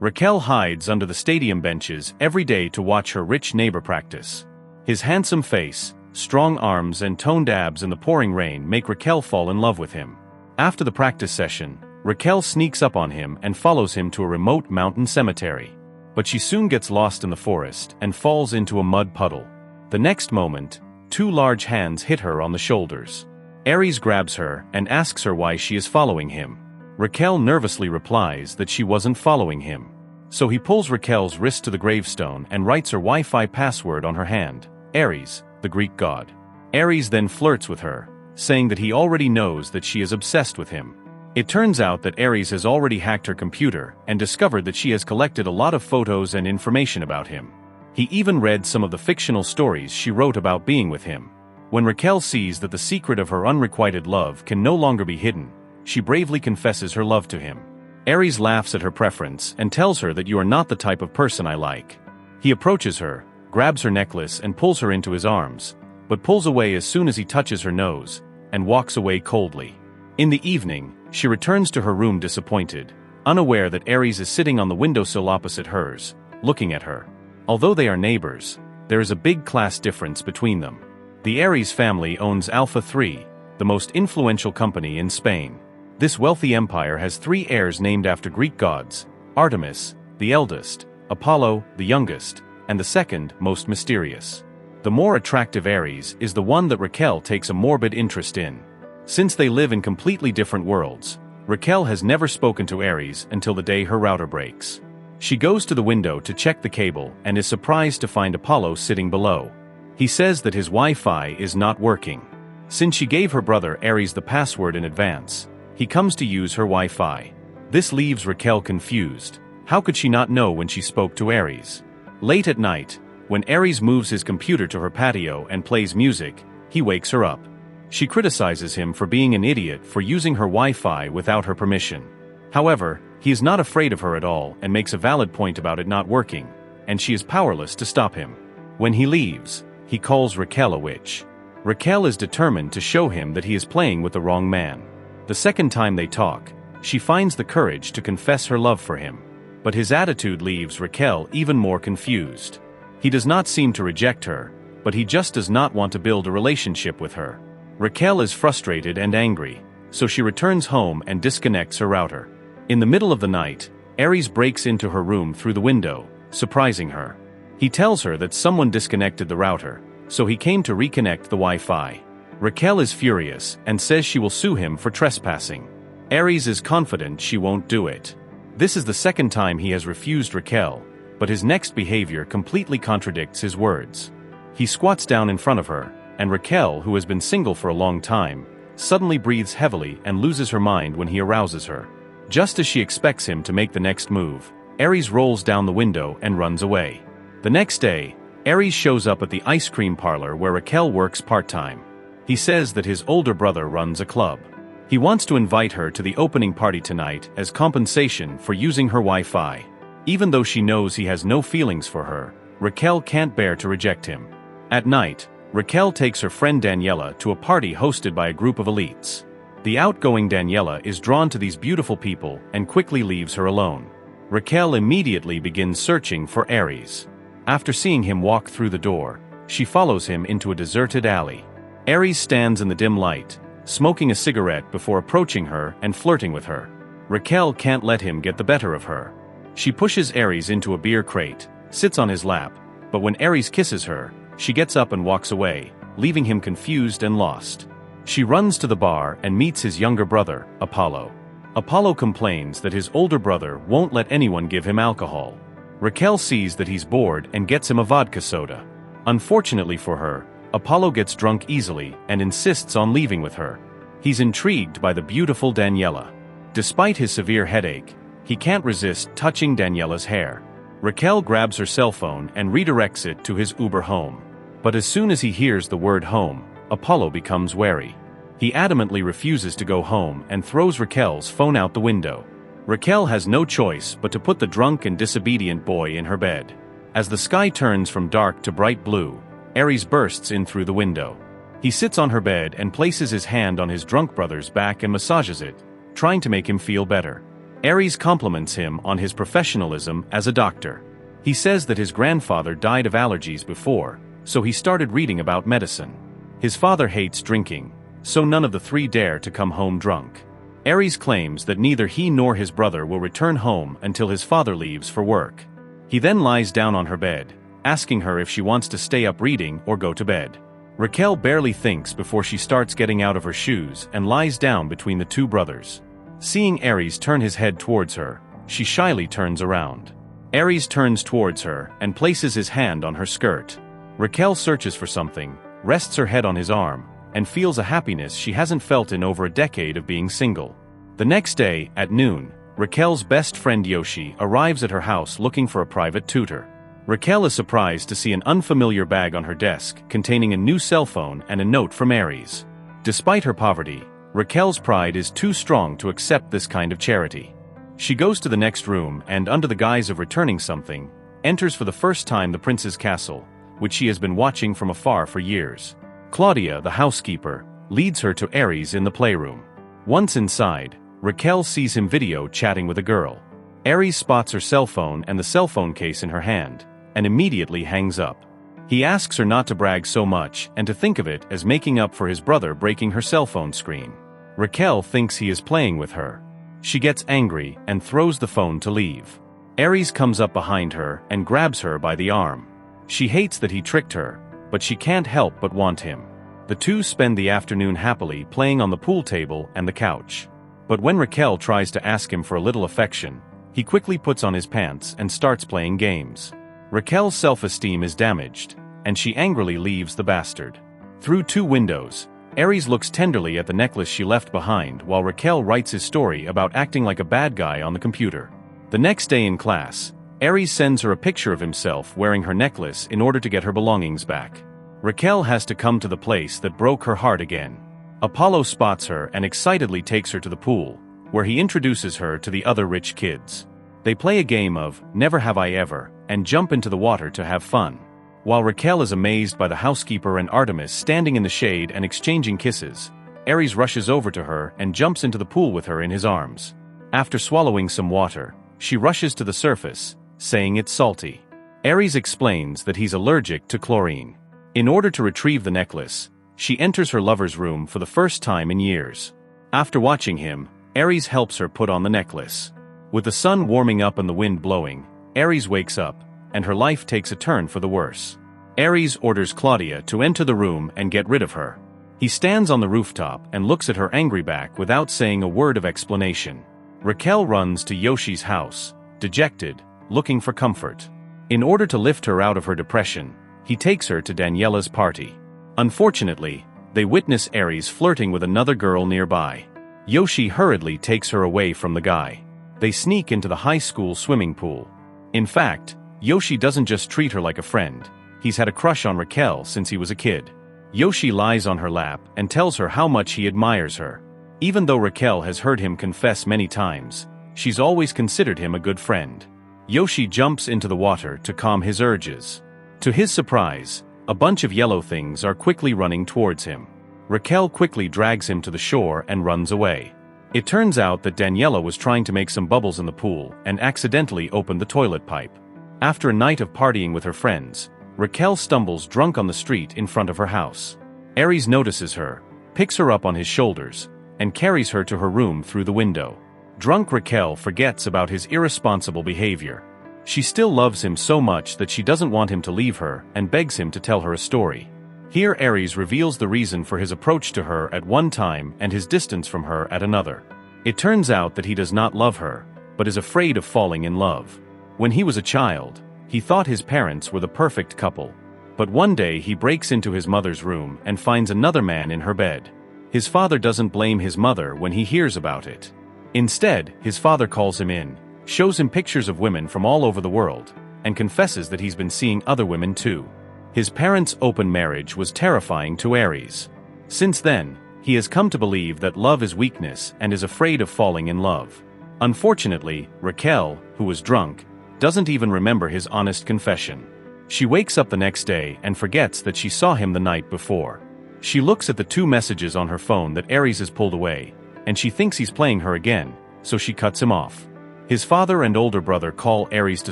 Raquel hides under the stadium benches every day to watch her rich neighbor practice. His handsome face, strong arms and toned abs in the pouring rain make Raquel fall in love with him. After the practice session, Raquel sneaks up on him and follows him to a remote mountain cemetery. But she soon gets lost in the forest and falls into a mud puddle. The next moment, two large hands hit her on the shoulders. Aries grabs her and asks her why she is following him. Raquel nervously replies that she wasn't following him. So he pulls Raquel's wrist to the gravestone and writes her Wi-Fi password on her hand, Aries, the Greek god. Aries then flirts with her, saying that he already knows that she is obsessed with him. It turns out that Aries has already hacked her computer and discovered that she has collected a lot of photos and information about him. He even read some of the fictional stories she wrote about being with him. When Raquel sees that the secret of her unrequited love can no longer be hidden, she bravely confesses her love to him. Aries laughs at her preference and tells her that you are not the type of person I like. He approaches her, grabs her necklace and pulls her into his arms, but pulls away as soon as he touches her nose, and walks away coldly. In the evening, she returns to her room disappointed, unaware that Aries is sitting on the windowsill opposite hers, looking at her. Although they are neighbors, there is a big class difference between them. The Aries family owns Alpha 3, the most influential company in Spain. This wealthy empire has 3 heirs named after Greek gods: Artemis, the eldest; Apollo, the youngest; and the second, most mysterious. The more attractive Aries is the one that Raquel takes a morbid interest in. Since they live in completely different worlds, Raquel has never spoken to Aries until the day her router breaks. She goes to the window to check the cable and is surprised to find Apollo sitting below. He says that his Wi-Fi is not working. Since she gave her brother Aries the password in advance, he comes to use her Wi-Fi. This leaves Raquel confused. How could she not know when she spoke to Aries? Late at night, when Aries moves his computer to her patio and plays music, he wakes her up. She criticizes him for being an idiot for using her Wi-Fi without her permission. However, he is not afraid of her at all and makes a valid point about it not working, and she is powerless to stop him. When he leaves, he calls Raquel a witch. Raquel is determined to show him that he is playing with the wrong man. The second time they talk, she finds the courage to confess her love for him. But his attitude leaves Raquel even more confused. He does not seem to reject her, but he just does not want to build a relationship with her. Raquel is frustrated and angry, so she returns home and disconnects her router. In the middle of the night, Aries breaks into her room through the window, surprising her. He tells her that someone disconnected the router, so he came to reconnect the Wi-Fi. Raquel is furious and says she will sue him for trespassing. Aries is confident she won't do it. This is the second time he has refused Raquel, but his next behavior completely contradicts his words. He squats down in front of her, and Raquel, who has been single for a long time, suddenly breathes heavily and loses her mind when he arouses her. Just as she expects him to make the next move, Aries rolls down the window and runs away. The next day, Aries shows up at the ice cream parlor where Raquel works part-time. He says that his older brother runs a club. He wants to invite her to the opening party tonight as compensation for using her Wi-Fi. Even though she knows he has no feelings for her, Raquel can't bear to reject him. At night, Raquel takes her friend Daniela to a party hosted by a group of elites. The outgoing Daniela is drawn to these beautiful people and quickly leaves her alone. Raquel immediately begins searching for Aries. After seeing him walk through the door, she follows him into a deserted alley. Aries stands in the dim light, smoking a cigarette before approaching her and flirting with her. Raquel can't let him get the better of her. She pushes Aries into a beer crate, sits on his lap, but when Aries kisses her, she gets up and walks away, leaving him confused and lost. She runs to the bar and meets his younger brother, Apollo. Apollo complains that his older brother won't let anyone give him alcohol. Raquel sees that he's bored and gets him a vodka soda. Unfortunately for her, Apollo gets drunk easily and insists on leaving with her. He's intrigued by the beautiful Daniela. Despite his severe headache, he can't resist touching Daniela's hair. Raquel grabs her cell phone and redirects it to his Uber home. But as soon as he hears the word home, Apollo becomes wary. He adamantly refuses to go home and throws Raquel's phone out the window. Raquel has no choice but to put the drunk and disobedient boy in her bed. As the sky turns from dark to bright blue, Aries bursts in through the window. He sits on her bed and places his hand on his drunk brother's back and massages it, trying to make him feel better. Aries compliments him on his professionalism as a doctor. He says that his grandfather died of allergies before, so he started reading about medicine. His father hates drinking, so none of the three dare to come home drunk. Aries claims that neither he nor his brother will return home until his father leaves for work. He then lies down on her bed, asking her if she wants to stay up reading or go to bed. Raquel barely thinks before she starts getting out of her shoes and lies down between the two brothers. Seeing Aries turn his head towards her, she shyly turns around. Aries turns towards her and places his hand on her skirt. Raquel searches for something, rests her head on his arm, and feels a happiness she hasn't felt in over a decade of being single. The next day, at noon, Raquel's best friend Yoshi arrives at her house looking for a private tutor. Raquel is surprised to see an unfamiliar bag on her desk containing a new cell phone and a note from Aries. Despite her poverty, Raquel's pride is too strong to accept this kind of charity. She goes to the next room and, under the guise of returning something, enters for the first time the prince's castle, which she has been watching from afar for years. Claudia, the housekeeper, leads her to Aries in the playroom. Once inside, Raquel sees him video chatting with a girl. Aries spots her cell phone and the cell phone case in her hand, and immediately hangs up. He asks her not to brag so much and to think of it as making up for his brother breaking her cell phone screen. Raquel thinks he is playing with her. She gets angry and throws the phone to leave. Aries comes up behind her and grabs her by the arm. She hates that he tricked her, but she can't help but want him. The two spend the afternoon happily playing on the pool table and the couch. But when Raquel tries to ask him for a little affection, he quickly puts on his pants and starts playing games. Raquel's self-esteem is damaged, and she angrily leaves the bastard. Through two windows, Aries looks tenderly at the necklace she left behind while Raquel writes his story about acting like a bad guy on the computer. The next day in class, Aries sends her a picture of himself wearing her necklace in order to get her belongings back. Raquel has to come to the place that broke her heart again. Apollo spots her and excitedly takes her to the pool, where he introduces her to the other rich kids. They play a game of Never Have I Ever and jump into the water to have fun. While Raquel is amazed by the housekeeper and Artemis standing in the shade and exchanging kisses, Aries rushes over to her and jumps into the pool with her in his arms. After swallowing some water, she rushes to the surface, saying it's salty. Aries explains that he's allergic to chlorine. In order to retrieve the necklace, she enters her lover's room for the first time in years. After watching him, Aries helps her put on the necklace. With the sun warming up and the wind blowing, Aries wakes up, and her life takes a turn for the worse. Aries orders Claudia to enter the room and get rid of her. He stands on the rooftop and looks at her angry back without saying a word of explanation. Raquel runs to Yoshi's house, dejected, looking for comfort. In order to lift her out of her depression, he takes her to Daniela's party. Unfortunately, they witness Aries flirting with another girl nearby. Yoshi hurriedly takes her away from the guy. They sneak into the high school swimming pool. In fact, Yoshi doesn't just treat her like a friend, he's had a crush on Raquel since he was a kid. Yoshi lies on her lap and tells her how much he admires her. Even though Raquel has heard him confess many times, she's always considered him a good friend. Yoshi jumps into the water to calm his urges. To his surprise, a bunch of yellow things are quickly running towards him. Raquel quickly drags him to the shore and runs away. It turns out that Daniela was trying to make some bubbles in the pool and accidentally opened the toilet pipe. After a night of partying with her friends, Raquel stumbles drunk on the street in front of her house. Aries notices her, picks her up on his shoulders, and carries her to her room through the window. Drunk Raquel forgets about his irresponsible behavior. She still loves him so much that she doesn't want him to leave her and begs him to tell her a story. Here Aries reveals the reason for his approach to her at one time and his distance from her at another. It turns out that he does not love her, but is afraid of falling in love. When he was a child, he thought his parents were the perfect couple. But one day he breaks into his mother's room and finds another man in her bed. His father doesn't blame his mother when he hears about it. Instead, his father calls him in, shows him pictures of women from all over the world, and confesses that he's been seeing other women too. His parents' open marriage was terrifying to Aries. Since then, he has come to believe that love is weakness and is afraid of falling in love. Unfortunately, Raquel, who was drunk, doesn't even remember his honest confession. She wakes up the next day and forgets that she saw him the night before. She looks at the two messages on her phone that Aries has pulled away, and she thinks he's playing her again, so she cuts him off. His father and older brother call Aries to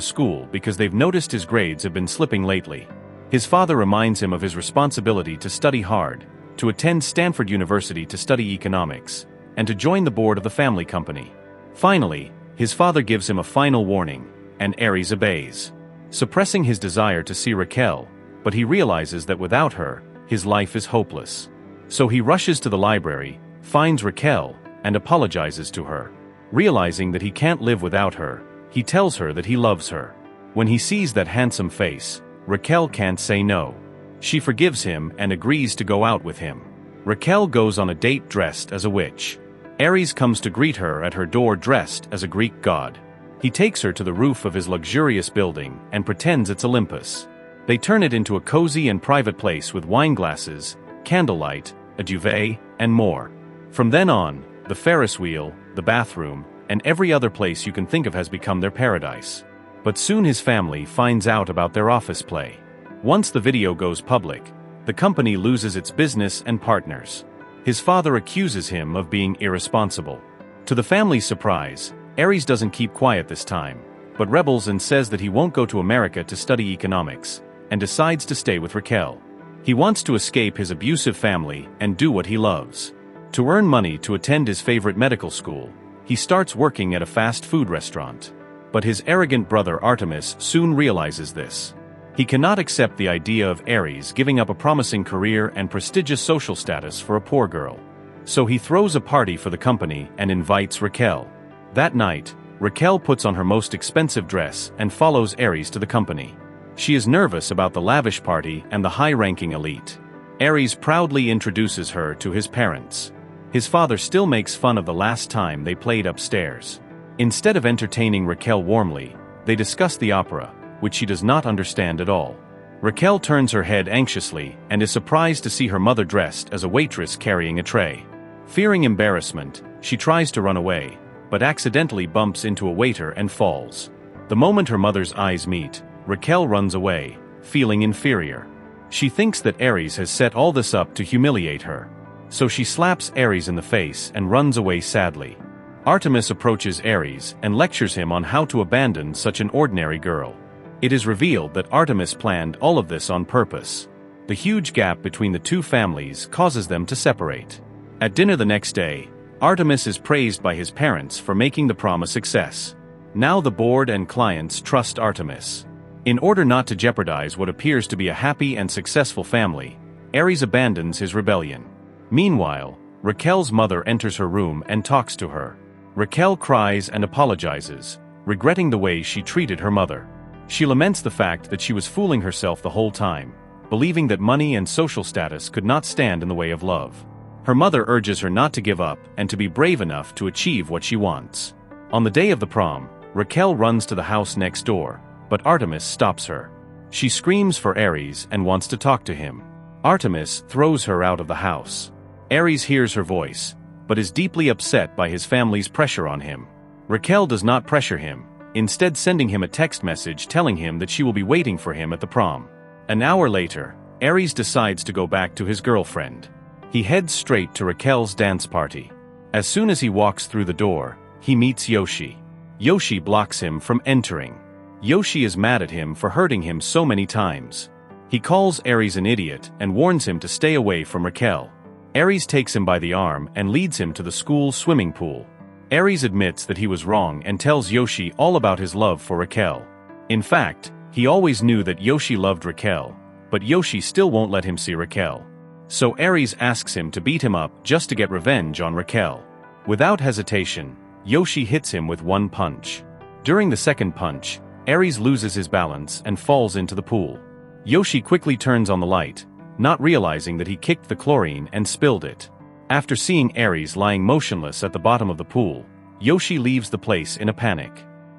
school because they've noticed his grades have been slipping lately. His father reminds him of his responsibility to study hard, to attend Stanford University to study economics, and to join the board of the family company. Finally, his father gives him a final warning, and Aries obeys, suppressing his desire to see Raquel, but he realizes that without her, his life is hopeless. So he rushes to the library, finds Raquel, and apologizes to her. Realizing that he can't live without her, he tells her that he loves her. When he sees that handsome face, Raquel can't say no. She forgives him and agrees to go out with him. Raquel goes on a date dressed as a witch. Aries comes to greet her at her door dressed as a Greek god. He takes her to the roof of his luxurious building and pretends it's Olympus. They turn it into a cozy and private place with wine glasses, candlelight, a duvet, and more. From then on, the Ferris wheel, the bathroom, and every other place you can think of has become their paradise. But soon his family finds out about their office play. Once the video goes public, the company loses its business and partners. His father accuses him of being irresponsible. To the family's surprise, Aries doesn't keep quiet this time, but rebels and says that he won't go to America to study economics, and decides to stay with Raquel. He wants to escape his abusive family and do what he loves. To earn money to attend his favorite medical school, he starts working at a fast food restaurant. But his arrogant brother Artemis soon realizes this. He cannot accept the idea of Aries giving up a promising career and prestigious social status for a poor girl. So he throws a party for the company and invites Raquel. That night, Raquel puts on her most expensive dress and follows Aries to the company. She is nervous about the lavish party and the high-ranking elite. Aries proudly introduces her to his parents. His father still makes fun of the last time they played upstairs. Instead of entertaining Raquel warmly, they discuss the opera, which she does not understand at all. Raquel turns her head anxiously and is surprised to see her mother dressed as a waitress carrying a tray. Fearing embarrassment, she tries to run away, but accidentally bumps into a waiter and falls. The moment her mother's eyes meet, Raquel runs away, feeling inferior. She thinks that Aries has set all this up to humiliate her. So she slaps Aries in the face and runs away sadly. Artemis approaches Aries and lectures him on how to abandon such an ordinary girl. It is revealed that Artemis planned all of this on purpose. The huge gap between the two families causes them to separate. At dinner the next day, Artemis is praised by his parents for making the prom a success. Now the board and clients trust Artemis. In order not to jeopardize what appears to be a happy and successful family, Aries abandons his rebellion. Meanwhile, Raquel's mother enters her room and talks to her. Raquel cries and apologizes, regretting the way she treated her mother. She laments the fact that she was fooling herself the whole time, believing that money and social status could not stand in the way of love. Her mother urges her not to give up and to be brave enough to achieve what she wants. On the day of the prom, Raquel runs to the house next door, but Artemis stops her. She screams for Aries and wants to talk to him. Artemis throws her out of the house. Aries hears her voice, but is deeply upset by his family's pressure on him. Raquel does not pressure him, instead sending him a text message telling him that she will be waiting for him at the prom. An hour later, Aries decides to go back to his girlfriend. He heads straight to Raquel's dance party. As soon as he walks through the door, he meets Yoshi. Yoshi blocks him from entering. Yoshi is mad at him for hurting him so many times. He calls Aries an idiot and warns him to stay away from Raquel. Aries takes him by the arm and leads him to the school swimming pool. Aries admits that he was wrong and tells Yoshi all about his love for Raquel. In fact, he always knew that Yoshi loved Raquel, but Yoshi still won't let him see Raquel. So Aries asks him to beat him up just to get revenge on Raquel. Without hesitation, Yoshi hits him with one punch. During the second punch, Aries loses his balance and falls into the pool. Yoshi quickly turns on the light, not realizing that he kicked the chlorine and spilled it. After seeing Aries lying motionless at the bottom of the pool, Yoshi leaves the place in a panic.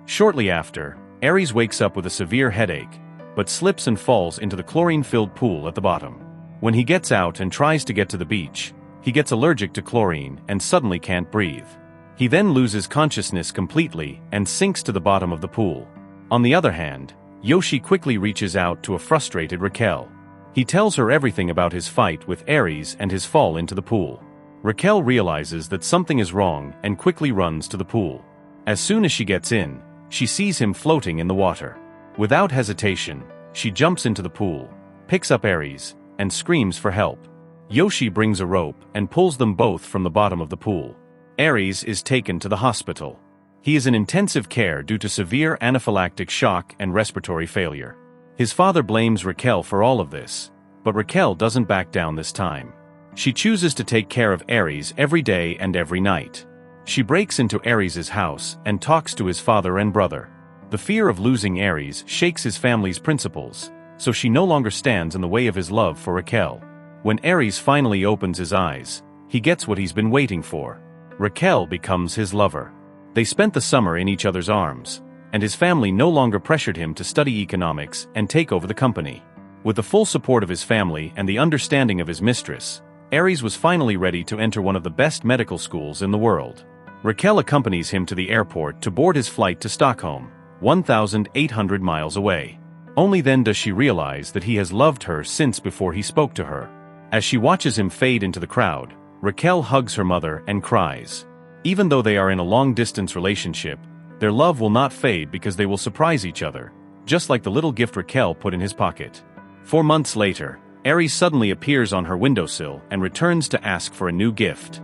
Shortly after, Aries wakes up with a severe headache, but slips and falls into the chlorine-filled pool at the bottom. When he gets out and tries to get to the beach, he gets allergic to chlorine and suddenly can't breathe. He then loses consciousness completely and sinks to the bottom of the pool. On the other hand, Yoshi quickly reaches out to a frustrated Raquel. He tells her everything about his fight with Aries and his fall into the pool. Raquel realizes that something is wrong and quickly runs to the pool. As soon as she gets in, she sees him floating in the water. Without hesitation, she jumps into the pool, picks up Aries, and screams for help. Yoshi brings a rope and pulls them both from the bottom of the pool. Aries is taken to the hospital. He is in intensive care due to severe anaphylactic shock and respiratory failure. His father blames Raquel for all of this, but Raquel doesn't back down this time. She chooses to take care of Aries every day and every night. She breaks into Aries' house and talks to his father and brother. The fear of losing Aries shakes his family's principles, so she no longer stands in the way of his love for Raquel. When Aries finally opens his eyes, he gets what he's been waiting for. Raquel becomes his lover. They spent the summer in each other's arms, and his family no longer pressured him to study economics and take over the company. With the full support of his family and the understanding of his mistress, Aries was finally ready to enter one of the best medical schools in the world. Raquel accompanies him to the airport to board his flight to Stockholm, 1,800 miles away. Only then does she realize that he has loved her since before he spoke to her. As she watches him fade into the crowd, Raquel hugs her mother and cries. Even though they are in a long-distance relationship, their love will not fade because they will surprise each other, just like the little gift Raquel put in his pocket. 4 months later, Aries suddenly appears on her windowsill and returns to ask for a new gift.